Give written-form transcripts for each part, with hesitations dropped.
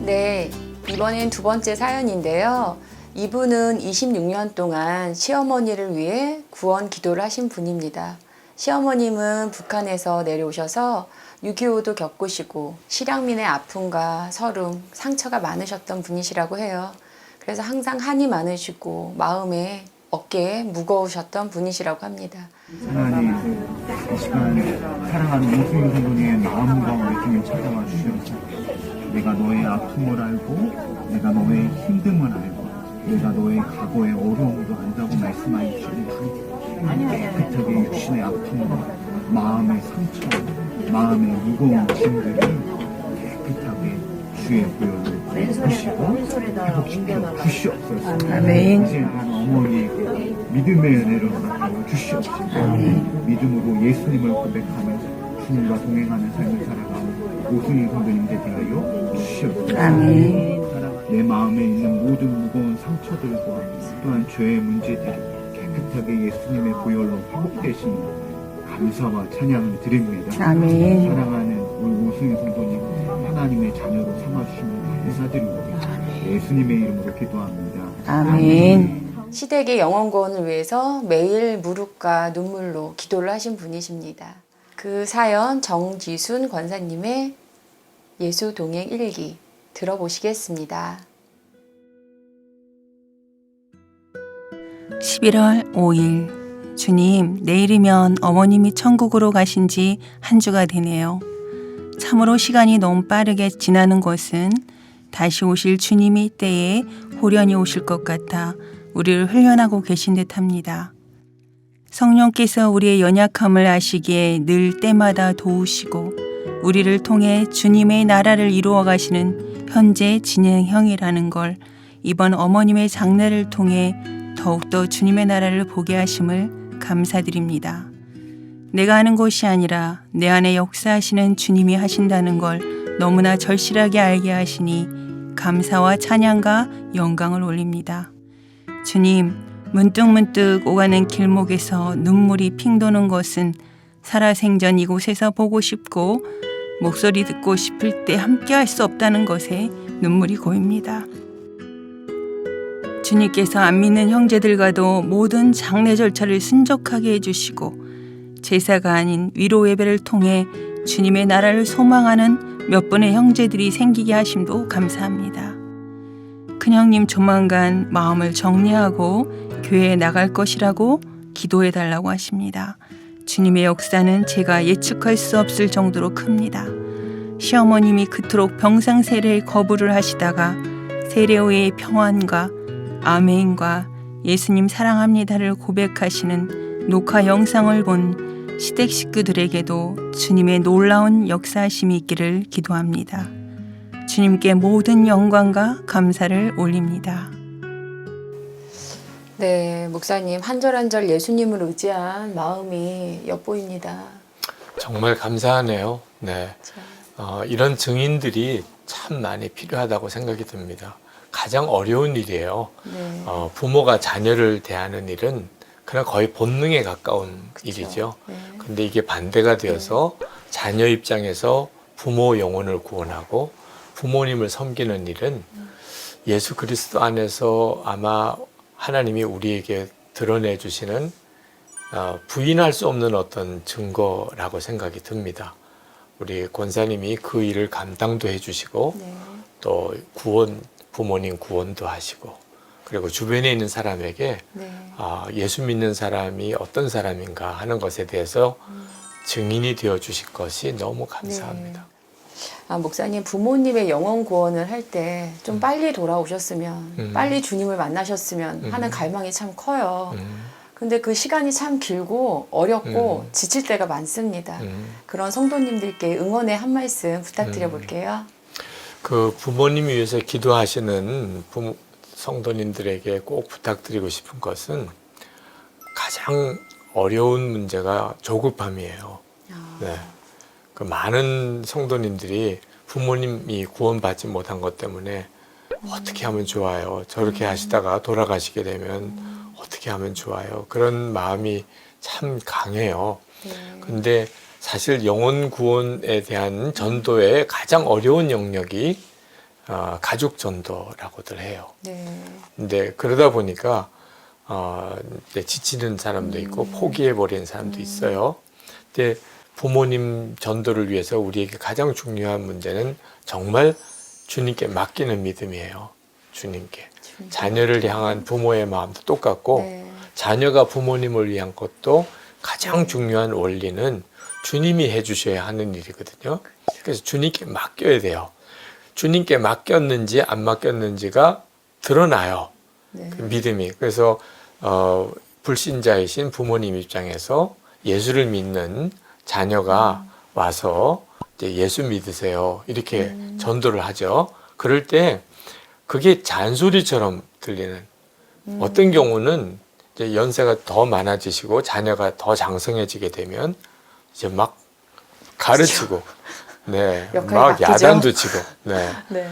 네, 이번엔 두 번째 사연인데요. 이분은 26년 동안 시어머니를 위해 구원 기도를 하신 분입니다. 시어머님은 북한에서 내려오셔서 6.25도 겪으시고 실향민의 아픔과 서름, 상처가 많으셨던 분이시라고 해요. 그래서 항상 한이 많으시고 마음에 어깨에 무거우셨던 분이시라고 합니다. 하나님 이 시간 사랑하는 오승윤 성도님의 마음과 외침을 찾아와 주셔서 내가 너의 아픔을 알고 내가 너의 힘듦을 알고 내가 너의 과거의 어려움도 안다고 말씀하여 주시는 깨끗하게 육신의 아픔과 마음의 상처, 마음의 무거운 짐들을 깨끗하게 주의 보혈로 부시고 회복시켜 주시옵소서. 아멘. 이제 어머니에게 믿음의 은혜를 허락하여 주시옵소서. 믿음으로 예수님을 고백하며 주님과 동행하는 삶을 살아가는 오승희 성도님 되게 하여 주시옵소서. 아멘. 내 마음에 있는 모든 무거운 상처들과 또한 죄의 문제들이 깨끗하게 예수님의 보혈로 회복되시는 감사와 찬양을 드립니다. 아멘. 사랑하는 우리 오승희 성도님 하나님의 자녀로 삼아주시는 감사드리고 예수님의 이름으로 기도합니다. 아멘. 시댁의 영혼 구원을 위해서 매일 무릎과 눈물로 기도를 하신 분이십니다. 그 사연 정지순 권사님의 예수 동행 일기 들어보시겠습니다. 11월 5일 주님, 내일이면 어머님이 천국으로 가신 지 한 주가 되네요. 참으로 시간이 너무 빠르게 지나는 것은 다시 오실 주님이 때에 호련히 오실 것 같아 우리를 훈련하고 계신 듯합니다. 성령께서 우리의 연약함을 아시기에 늘 때마다 도우시고 우리를 통해 주님의 나라를 이루어 가시는 현재 진행형이라는 걸 이번 어머님의 장례를 통해 더욱더 주님의 나라를 보게 하심을 감사드립니다. 내가 하는 것이 아니라 내 안에 역사하시는 주님이 하신다는 걸 너무나 절실하게 알게 하시니 감사와 찬양과 영광을 올립니다. 주님, 문득문득 오가는 길목에서 눈물이 핑 도는 것은 살아생전 이곳에서 보고 싶고 목소리 듣고 싶을 때 함께 할 수 없다는 것에 눈물이 고입니다. 주님께서 안 믿는 형제들과도 모든 장례 절차를 순적하게 해주시고 제사가 아닌 위로 예배를 통해 주님의 나라를 소망하는 몇 분의 형제들이 생기게 하심도 감사합니다. 큰형님 조만간 마음을 정리하고 교회에 나갈 것이라고 기도해 달라고 하십니다. 주님의 역사는 제가 예측할 수 없을 정도로 큽니다. 시어머님이 그토록 병상 세례에 거부를 하시다가 세례 후의 평안과 아멘과 예수님 사랑합니다를 고백하시는 녹화 영상을 본 시댁 식구들에게도 주님의 놀라운 역사하심이 있기를 기도합니다. 주님께 모든 영광과 감사를 올립니다. 네, 목사님 한 절 한 절 예수님을 의지한 마음이 엿보입니다. 정말 감사하네요. 네, 이런 증인들이 참 많이 필요하다고 생각이 듭니다. 가장 어려운 일이에요. 네. 부모가 자녀를 대하는 일은 그냥 거의 본능에 가까운 그쵸. 일이죠. 네. 근데 이게 반대가 되어서 자녀 입장에서 부모 영혼을 구원하고 부모님을 섬기는 일은 예수 그리스도 안에서 아마 하나님이 우리에게 드러내 주시는 부인할 수 없는 어떤 증거라고 생각이 듭니다. 우리 권사님이 그 일을 감당도 해주시고 네. 또 부모님 구원도 하시고 그리고 주변에 있는 사람에게 네. 예수 믿는 사람이 어떤 사람인가 하는 것에 대해서 증인이 되어 주실 것이 너무 감사합니다. 목사님 부모님의 영혼 구원을 할 때 좀 빨리 돌아오셨으면 빨리 주님을 만나셨으면 하는 갈망이 참 커요. 근데 그 시간이 참 길고 어렵고 지칠 때가 많습니다. 그런 성도님들께 응원의 한 말씀 부탁드려 볼게요. 그 부모님 위해서 기도하시는 성도님들에게 꼭 부탁드리고 싶은 것은 가장 어려운 문제가 조급함이에요. 네. 그 많은 성도님들이 부모님이 구원받지 못한 것 때문에 어떻게 하면 좋아요? 저렇게 하시다가 돌아가시게 되면 어떻게 하면 좋아요? 그런 마음이 참 강해요. 근데 사실 영혼 구원에 대한 전도의 가장 어려운 영역이 가족 전도라고들 해요. 네. 근데 그러다 보니까 이제 지치는 사람도 있고 포기해버리는 사람도 있어요. 근데 부모님 전도를 위해서 우리에게 가장 중요한 문제는 정말 주님께 맡기는 믿음이에요. 주님께. 자녀를 향한 부모의 마음도 똑같고 네. 자녀가 부모님을 위한 것도 가장 중요한 원리는 주님이 해주셔야 하는 일이거든요. 그래서 주님께 맡겨야 돼요. 주님께 맡겼는지 안 맡겼는지가 드러나요. 네. 그 믿음이. 그래서 불신자이신 부모님 입장에서 예수를 믿는 자녀가 와서 이제 예수 믿으세요. 이렇게 전도를 하죠. 그럴 때 그게 잔소리처럼 들리는 어떤 경우는 이제 연세가 더 많아지시고 자녀가 더 장성해지게 되면 이제 막 가르치고 네, 역할이 막 바뀌죠. 야단도 치고 네. 네.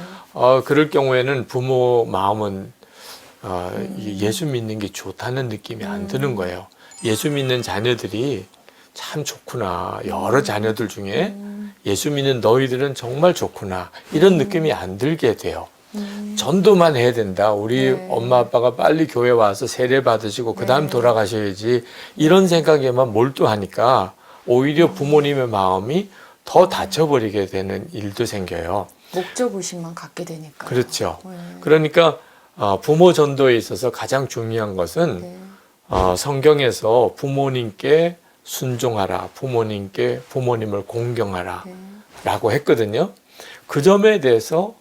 그럴 경우에는 부모 마음은 예수 믿는 게 좋다는 느낌이 안 드는 거예요. 예수 믿는 자녀들이 참 좋구나. 여러 자녀들 중에 예수 믿는 너희들은 정말 좋구나. 이런 느낌이 안 들게 돼요. 전도만 해야 된다. 우리 네. 엄마 아빠가 빨리 교회 와서 세례 받으시고 그 다음 네. 돌아가셔야지. 이런 생각에만 몰두하니까 오히려 부모님의 마음이 더 다쳐버리게 되는 일도 생겨요. 목적의식만 갖게 되니까. 그렇죠. 네. 그러니까 부모 전도에 있어서 가장 중요한 것은 네. 성경에서 부모님께 순종하라, 부모님을 공경하라 네. 라고 했거든요. 그 점에 대해서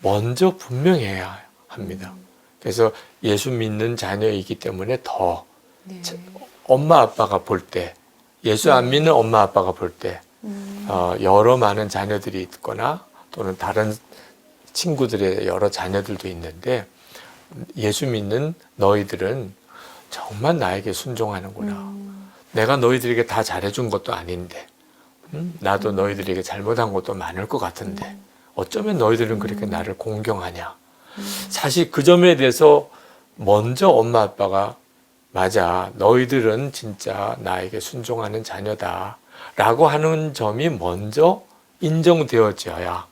먼저 분명해야 합니다. 그래서 예수 믿는 자녀이기 때문에 더 네. 엄마 아빠가 볼 때, 예수 안 믿는 엄마 아빠가 볼 때 여러 많은 자녀들이 있거나 또는 다른 친구들의 여러 자녀들도 있는데 예수 믿는 너희들은 정말 나에게 순종하는구나. 내가 너희들에게 다 잘해준 것도 아닌데 나도 너희들에게 잘못한 것도 많을 것 같은데 어쩌면 너희들은 그렇게 나를 공경하냐. 사실 그 점에 대해서 먼저 엄마 아빠가 맞아, 너희들은 진짜 나에게 순종하는 자녀다 라고 하는 점이 먼저 인정되어져야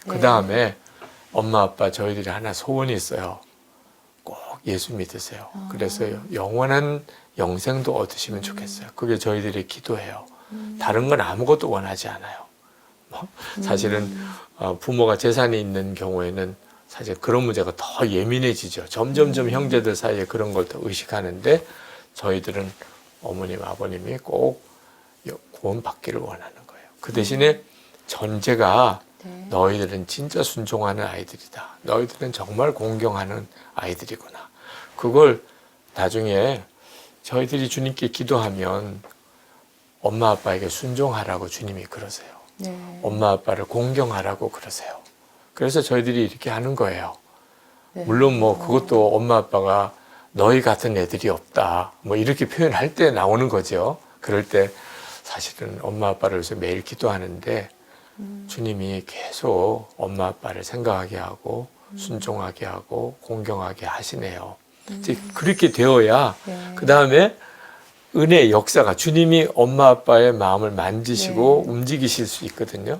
그 다음에 엄마 아빠 저희들이 하나 소원이 있어요. 꼭 예수 믿으세요. 그래서 영원한 영생도 얻으시면 좋겠어요. 그게 저희들의 기도예요. 다른 건 아무것도 원하지 않아요. 사실은 부모가 재산이 있는 경우에는 사실 그런 문제가 더 예민해지죠. 점점점 형제들 사이에 그런 걸 더 의식하는데 저희들은 어머님, 아버님이 꼭 구원 받기를 원하는 거예요. 그 대신에 전제가 네. 너희들은 진짜 순종하는 아이들이다. 너희들은 정말 공경하는 아이들이구나. 그걸 나중에 저희들이 주님께 기도하면 엄마 아빠에게 순종하라고 주님이 그러세요. 네. 엄마 아빠를 공경하라고 그러세요. 그래서 저희들이 이렇게 하는 거예요. 네. 물론 뭐 그것도 엄마 아빠가 너희 같은 애들이 없다. 뭐 이렇게 표현할 때 나오는 거죠. 그럴 때 사실은 엄마 아빠를 위해서 매일 기도하는데 주님이 계속 엄마 아빠를 생각하게 하고 순종하게 하고 공경하게 하시네요. 이제 그렇게 되어야 네. 그 다음에 은혜의 역사가 주님이 엄마 아빠의 마음을 만지시고 네. 움직이실 수 있거든요.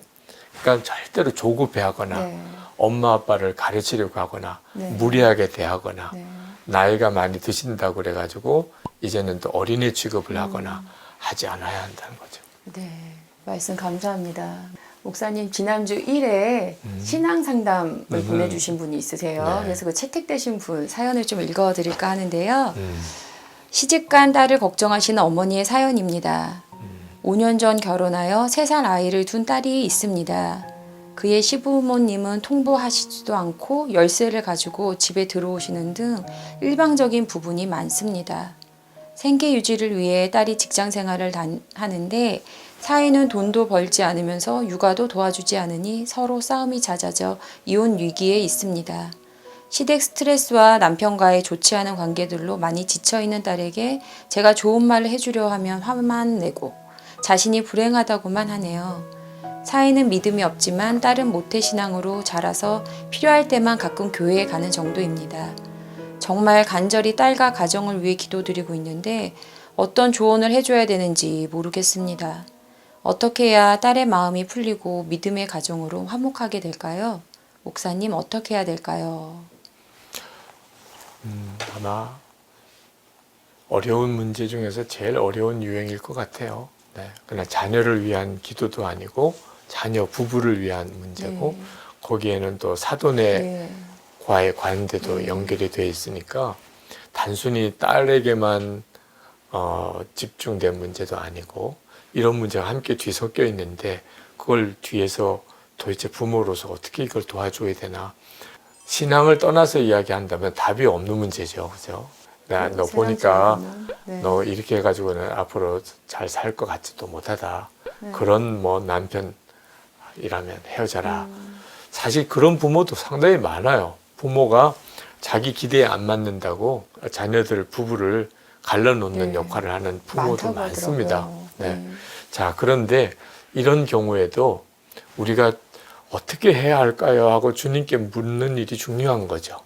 그러니까 절대로 조급해하거나 네. 엄마 아빠를 가르치려고 하거나 네. 무리하게 대하거나 네. 나이가 많이 드신다고 그래가지고 이제는 또 어린애 취급을 하거나 하지 않아야 한다는 거죠. 네, 말씀 감사합니다. 목사님 지난주 1회 신앙 상담을 보내주신 분이 있으세요. 네. 그래서 그 채택되신 분 사연을 좀 읽어드릴까 하는데요. 시집간 딸을 걱정하시는 어머니의 사연입니다. 5년 전 결혼하여 3살 아이를 둔 딸이 있습니다. 그의 시부모님은 통보하시지도 않고 열쇠를 가지고 집에 들어오시는 등 일방적인 부분이 많습니다. 생계 유지를 위해 딸이 직장 생활을 하는데 사위는 돈도 벌지 않으면서 육아도 도와주지 않으니 서로 싸움이 잦아져 이혼 위기에 있습니다. 시댁 스트레스와 남편과의 좋지 않은 관계들로 많이 지쳐있는 딸에게 제가 좋은 말을 해주려 하면 화만 내고 자신이 불행하다고만 하네요. 사위는 믿음이 없지만 딸은 모태신앙으로 자라서 필요할 때만 가끔 교회에 가는 정도입니다. 정말 간절히 딸과 가정을 위해 기도드리고 있는데 어떤 조언을 해줘야 되는지 모르겠습니다. 어떻게 해야 딸의 마음이 풀리고 믿음의 가정으로 화목하게 될까요? 목사님 어떻게 해야 될까요? 아마 어려운 문제 중에서 제일 어려운 유형일 것 같아요. 네. 그러나 자녀를 위한 기도도 아니고 자녀 부부를 위한 문제고 네. 거기에는 또 사돈과의 네. 관계도 연결이 돼 있으니까 단순히 딸에게만 집중된 문제도 아니고 이런 문제가 함께 뒤섞여 있는데 그걸 뒤에서 도대체 부모로서 어떻게 이걸 도와줘야 되나. 신앙을 떠나서 이야기한다면 답이 없는 문제죠. 그죠? 너 보니까 네. 너 이렇게 해가지고는 앞으로 잘 살 것 같지도 못하다. 네. 그런 뭐 남편이라면 헤어져라. 사실 그런 부모도 상당히 많아요. 부모가 자기 기대에 안 맞는다고 자녀들 부부를 갈라놓는 네. 역할을 하는 부모도 많다고 많습니다. 하더라고요. 네. 자, 그런데 이런 경우에도 우리가 어떻게 해야 할까요? 하고 주님께 묻는 일이 중요한 거죠.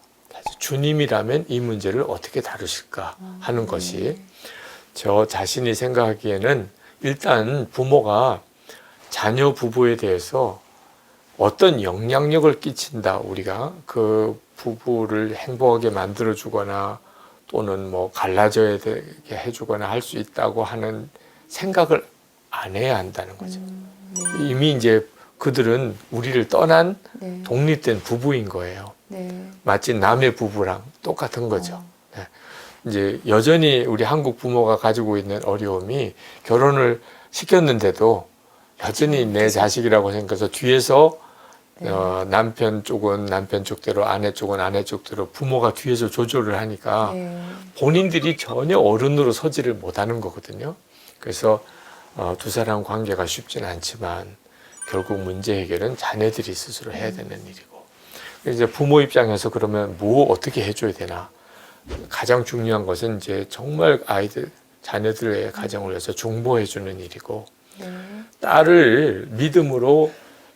주님이라면 이 문제를 어떻게 다루실까 하는 것이 저 자신이 생각하기에는 일단 부모가 자녀 부부에 대해서 어떤 영향력을 끼친다. 우리가 그 부부를 행복하게 만들어주거나 또는 뭐 갈라져야 되게 해주거나 할 수 있다고 하는 생각을 안 해야 한다는 거죠. 이미 이제 그들은 우리를 떠난 네. 독립된 부부인 거예요. 네. 마치 남의 부부랑 똑같은 거죠. 네. 이제 여전히 우리 한국 부모가 가지고 있는 어려움이 결혼을 시켰는데도 여전히 내 자식이라고 생각해서 뒤에서 네. 남편 쪽은 남편 쪽대로 아내 쪽은 아내 쪽대로 부모가 뒤에서 조절을 하니까 네. 본인들이 전혀 어른으로 서지를 못하는 거거든요. 그래서 두 사람 관계가 쉽지는 않지만 결국 문제 해결은 자녀들이 스스로 해야 되는 일이고 이제 부모 입장에서 그러면 뭐 어떻게 해줘야 되나 가장 중요한 것은 이제 정말 아이들 자녀들의 가정을 위해서 중보해주는 일이고 네. 딸을 믿음으로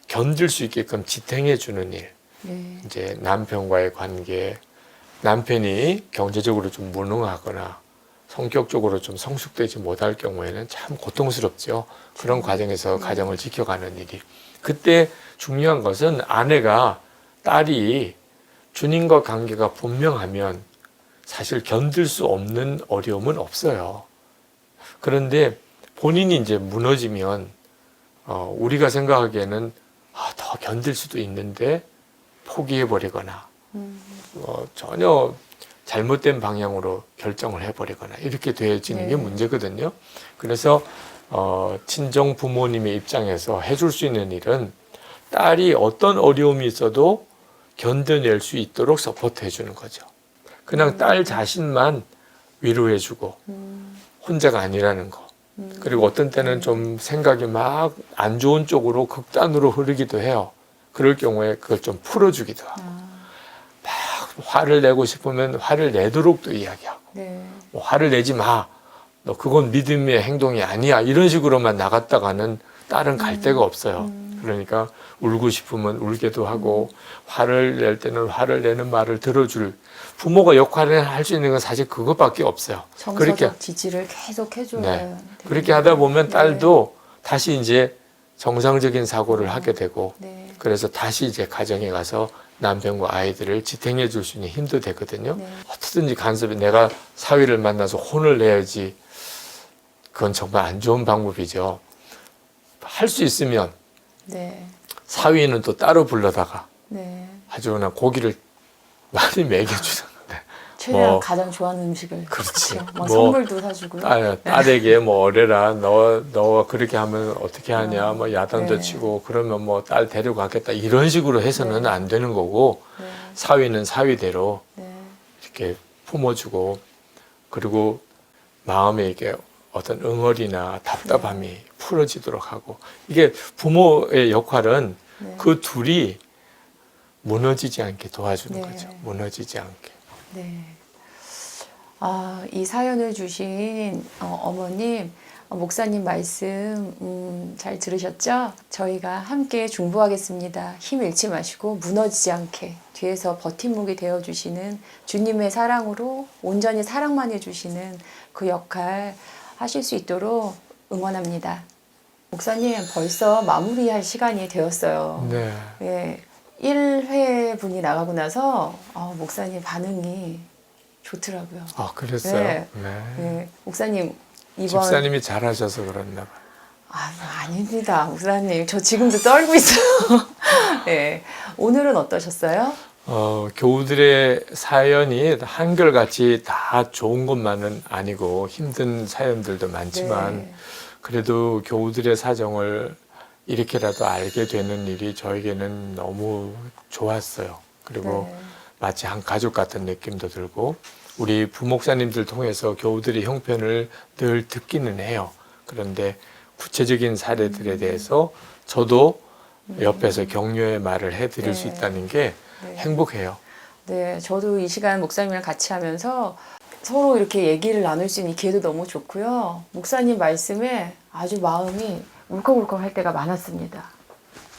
견딜 수 있게끔 지탱해주는 일 네. 이제 남편과의 관계 남편이 경제적으로 좀 무능하거나 성격적으로 좀 성숙되지 못할 경우에는 참 고통스럽죠. 그런 과정에서 가정을 지켜가는 일이. 그때 중요한 것은 아내가 딸이 주님과 관계가 분명하면 사실 견딜 수 없는 어려움은 없어요. 그런데 본인이 이제 무너지면 우리가 생각하기에는 더 견딜 수도 있는데 포기해버리거나 전혀 잘못된 방향으로 결정을 해버리거나 이렇게 되어지는 게 네. 문제거든요. 그래서 친정 부모님의 입장에서 해줄 수 있는 일은 딸이 어떤 어려움이 있어도 견뎌낼 수 있도록 서포트 해주는 거죠. 그냥 딸 자신만 위로해주고 혼자가 아니라는 거. 그리고 어떤 때는 좀 생각이 막 안 좋은 쪽으로 극단으로 흐르기도 해요. 그럴 경우에 그걸 좀 풀어주기도 하고 막 화를 내고 싶으면 화를 내도록도 이야기하고 네. 뭐 화를 내지 마. 너 그건 믿음의 행동이 아니야. 이런 식으로만 나갔다가는 딸은 갈 데가 없어요. 그러니까 울고 싶으면 울게도 하고 화를 낼 때는 화를 내는 말을 들어줄 부모가 역할을 할 수 있는 건 사실 그것밖에 없어요. 정서적 지지를 계속 해줘야 네. 그렇게 하다 보면 딸도 다시 이제 정상적인 사고를 하게 되고 네. 그래서 다시 이제 가정에 가서 남편과 아이들을 지탱해 줄 수 있는 힘도 되거든요. 네. 어떻든지 간섭이 내가 사위를 만나서 혼을 내야지 그건 정말 안 좋은 방법이죠. 할 수 있으면 네. 사위는 또 따로 불러다가 네. 아주 그냥 고기를 많이 먹여주는 최대한 뭐, 가장 좋아하는 음식을. 그렇지. 그렇죠. 뭐, 선물도 사주고요. 딸에게 뭐 어래라 너가 그렇게 하면 어떻게 하냐 뭐 야단도 네. 치고 그러면 뭐 딸 데려가겠다 이런 식으로 해서는 네. 안 되는 거고 네. 사위는 사위대로 네. 이렇게 품어주고 그리고 마음에 이게 어떤 응어리나 답답함이 풀어지도록 하고 이게 부모의 역할은 네. 그 둘이 무너지지 않게 도와주는 네. 거죠. 무너지지 않게. 네. 이 사연을 주신 어머님, 목사님 말씀 잘 들으셨죠? 저희가 함께 중보하겠습니다. 힘 잃지 마시고 무너지지 않게 뒤에서 버팀목이 되어주시는 주님의 사랑으로 온전히 사랑만 해주시는 그 역할 하실 수 있도록 응원합니다. 목사님 벌써 마무리할 시간이 되었어요. 네. 예, 1회 분이 나가고 나서 목사님 반응이 좋더라고요. 아, 그랬어요? 네. 네. 네, 목사님 이번 집사님이 잘하셔서 그랬나 봐요. 아닙니다, 목사님. 저 지금도 떨고 있어요. 네, 오늘은 어떠셨어요? 교우들의 사연이 한결같이 다 좋은 것만은 아니고 힘든 사연들도 많지만 네. 그래도 교우들의 사정을 이렇게라도 알게 되는 일이 저에게는 너무 좋았어요. 그리고 네. 마치 한 가족 같은 느낌도 들고 우리 부목사님들 통해서 교우들의 형편을 늘 듣기는 해요. 그런데 구체적인 사례들에 대해서 저도 옆에서 격려의 말을 해드릴 수 네. 있다는 게 네. 행복해요. 네, 저도 이 시간 목사님이랑 같이 하면서 서로 이렇게 얘기를 나눌 수 있는 기회도 너무 좋고요. 목사님 말씀에 아주 마음이 울컥울컥 할 때가 많았습니다.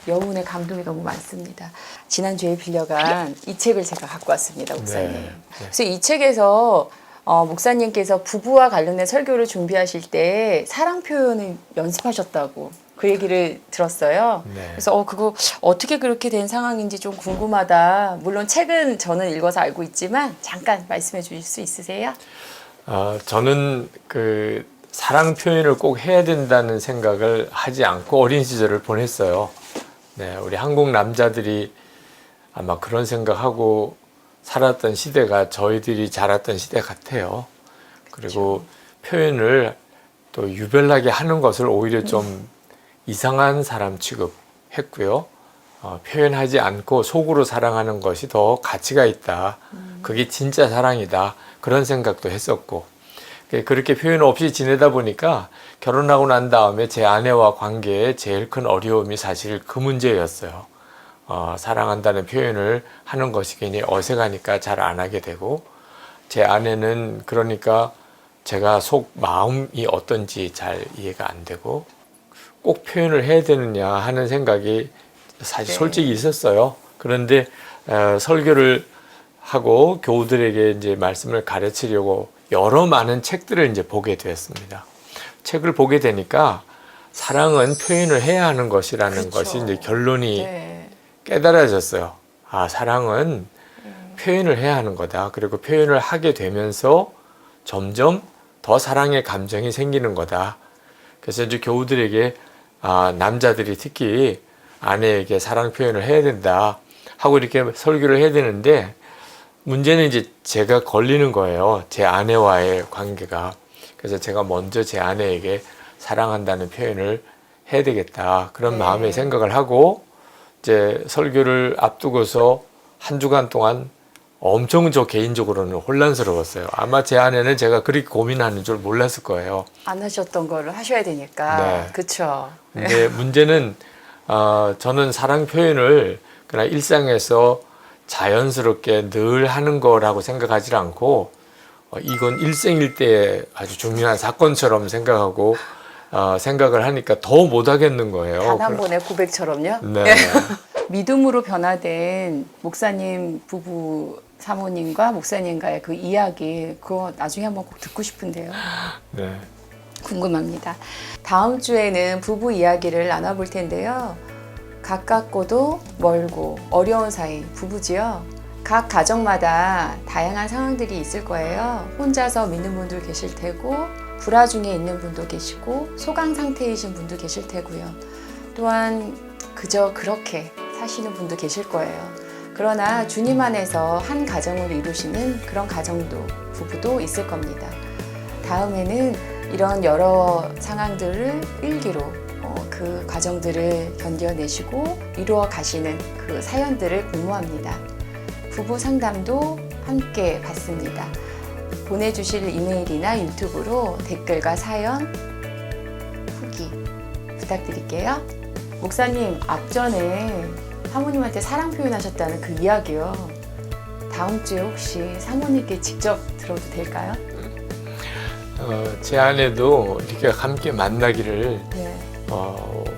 여운의 감동이 너무 많습니다. 지난주에 빌려간 이 책을 제가 갖고 왔습니다, 목사님. 네. 그래서 이 책에서 목사님께서 부부와 관련된 설교를 준비하실 때 사랑 표현을 연습하셨다고 그 얘기를 들었어요. 네. 그래서 그거 어떻게 그렇게 된 상황인지 좀 궁금하다. 물론 책은 저는 읽어서 알고 있지만 잠깐 말씀해 주실 수 있으세요? 저는 그 사랑 표현을 꼭 해야 된다는 생각을 하지 않고 어린 시절을 보냈어요. 네, 우리 한국 남자들이 아마 그런 생각하고 살았던 시대가 저희들이 자랐던 시대 같아요. 그리고 표현을 또 유별나게 하는 것을 오히려 좀 이상한 사람 취급했고요. 표현하지 않고 속으로 사랑하는 것이 더 가치가 있다. 그게 진짜 사랑이다. 그런 생각도 했었고 그렇게 표현 없이 지내다 보니까 결혼하고 난 다음에 제 아내와 관계에 제일 큰 어려움이 사실 그 문제였어요. 사랑한다는 표현을 하는 것이 괜히 어색하니까 잘 안 하게 되고 제 아내는 그러니까 제가 속 마음이 어떤지 잘 이해가 안 되고 꼭 표현을 해야 되느냐 하는 생각이 사실 솔직히 있었어요. 그런데 설교를 하고 교우들에게 이제 말씀을 가르치려고 여러 많은 책들을 이제 보게 되었습니다. 책을 보게 되니까 사랑은 표현을 해야 하는 것이라는 그렇죠. 것이 이제 결론이 네. 깨달아졌어요. 사랑은 표현을 해야 하는 거다. 그리고 표현을 하게 되면서 점점 더 사랑의 감정이 생기는 거다. 그래서 이제 교우들에게 남자들이 특히 아내에게 사랑 표현을 해야 된다 하고 이렇게 설교를 해야 되는데 문제는 이제 제가 걸리는 거예요. 제 아내와의 관계가. 그래서 제가 먼저 제 아내에게 사랑한다는 표현을 해야 되겠다. 그런 마음의 생각을 하고 이제 설교를 앞두고서 한 주간 동안 엄청 저 개인적으로는 혼란스러웠어요. 아마 제 아내는 제가 그렇게 고민하는 줄 몰랐을 거예요. 안 하셨던 거를 하셔야 되니까. 네. 그렇죠. 근데 문제는 저는 사랑 표현을 그냥 일상에서 자연스럽게 늘 하는 거라고 생각하지 않고 이건 일생일대의 아주 중요한 사건처럼 생각하고 생각을 하니까 더 못하겠는 거예요. 단 한 번의 고백처럼요. 네. 믿음으로 변화된 목사님 부부 사모님과 목사님과의 그 이야기 그거 나중에 한번 꼭 듣고 싶은데요. 네. 궁금합니다. 다음 주에는 부부 이야기를 나눠볼 텐데요. 가깝고도 멀고 어려운 사이 부부지요. 각 가정마다 다양한 상황들이 있을 거예요. 혼자서 믿는 분도 계실 테고 불화 중에 있는 분도 계시고 소강 상태이신 분도 계실 테고요. 또한 그저 그렇게 사시는 분도 계실 거예요. 그러나 주님 안에서 한 가정을 이루시는 그런 가정도 부부도 있을 겁니다. 다음에는 이런 여러 상황들을 일기로 그 과정들을 견뎌내시고 이루어 가시는 그 사연들을 공모합니다. 부부 상담도 함께 받습니다. 보내주실 이메일이나 유튜브로 댓글과 사연, 후기 부탁드릴게요. 목사님, 앞전에 사모님한테 사랑 표현하셨다는 그 이야기요. 다음 주에 혹시 사모님께 직접 들어도 될까요? 제 아내도 이렇게 함께 만나기를 네.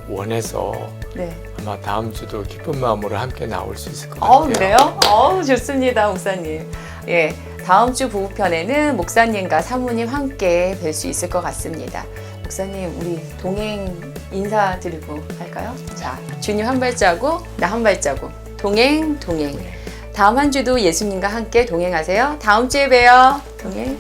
원해서 네. 아마 다음 주도 기쁜 마음으로 함께 나올 수 있을 것 같아요. 그래요? 좋습니다, 목사님. 예, 다음 주 부부편에는 목사님과 사모님 함께 뵐 수 있을 것 같습니다. 목사님, 우리 동행 인사드리고 할까요? 자, 주님 한 발자국, 나 한 발자국. 동행. 다음 한 주도 예수님과 함께 동행하세요. 다음 주에 봬요. 동행.